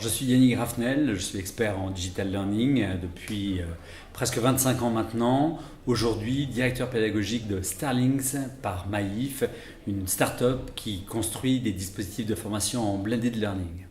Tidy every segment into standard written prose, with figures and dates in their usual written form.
Je suis Yannick Raffnel, je suis expert en digital learning depuis presque 25 ans maintenant. Aujourd'hui, directeur pédagogique de Starlinks par Maïf, une start-up qui construit des dispositifs de formation en blended learning.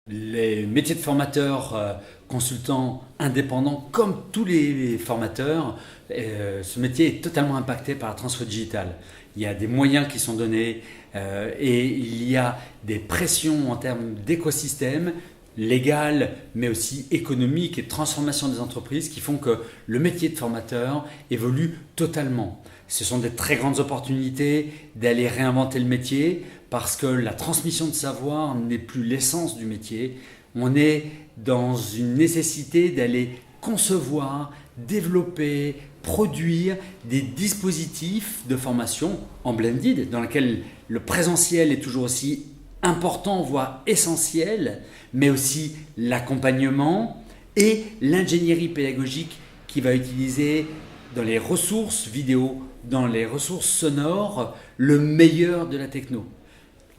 Les métiers de formateurs, consultants indépendants, comme tous les formateurs, ce métier est totalement impacté par la transformation digitale. Il y a des moyens qui sont donnés et il y a des pressions en termes d'écosystème légal, mais aussi économique et de transformation des entreprises qui font que le métier de formateur évolue totalement. Ce sont des très grandes opportunités d'aller réinventer le métier parce que la transmission de savoir n'est plus l'essence du métier. On est dans une nécessité d'aller concevoir, développer, produire des dispositifs de formation en blended dans lesquels le présentiel est toujours aussi important, voire essentiel, mais aussi l'accompagnement et l'ingénierie pédagogique qui va utiliser dans les ressources vidéo, dans les ressources sonores, le meilleur de la techno.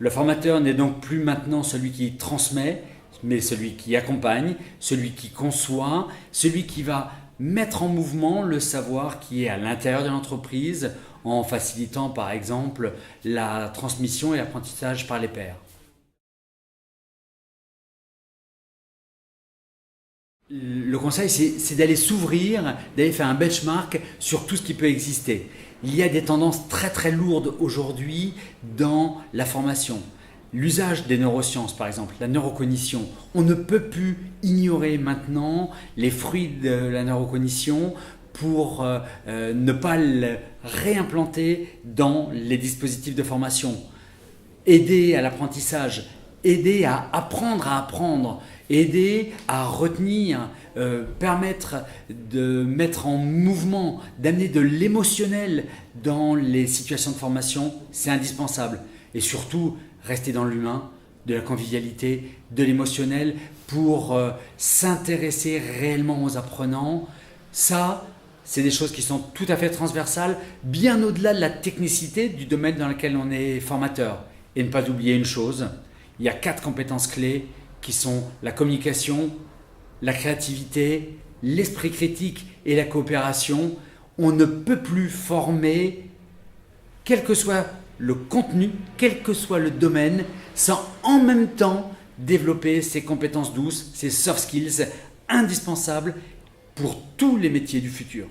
Le formateur n'est donc plus maintenant celui qui transmet, mais celui qui accompagne, celui qui conçoit, celui qui va mettre en mouvement le savoir qui est à l'intérieur de l'entreprise en facilitant par exemple la transmission et l'apprentissage par les pairs. Le conseil, c'est d'aller s'ouvrir, d'aller faire un benchmark sur tout ce qui peut exister. Il y a des tendances très très lourdes aujourd'hui dans la formation. L'usage des neurosciences, par exemple, la neurocognition. On ne peut plus ignorer maintenant les fruits de la neurocognition pour ne pas le réimplanter dans les dispositifs de formation. Aider à l'apprentissage, aider à apprendre, aider à retenir, permettre de mettre en mouvement, d'amener de l'émotionnel dans les situations de formation, c'est indispensable. Et surtout, rester dans l'humain, de la convivialité, de l'émotionnel pour s'intéresser réellement aux apprenants. Ça, c'est des choses qui sont tout à fait transversales, bien au-delà de la technicité du domaine dans lequel on est formateur. Et ne pas oublier une chose, il y a 4 compétences clés qui sont la communication, la créativité, l'esprit critique et la coopération. On ne peut plus former, quel que soit le contenu, quel que soit le domaine, sans en même temps développer ces compétences douces, ces soft skills indispensables pour tous les métiers du futur.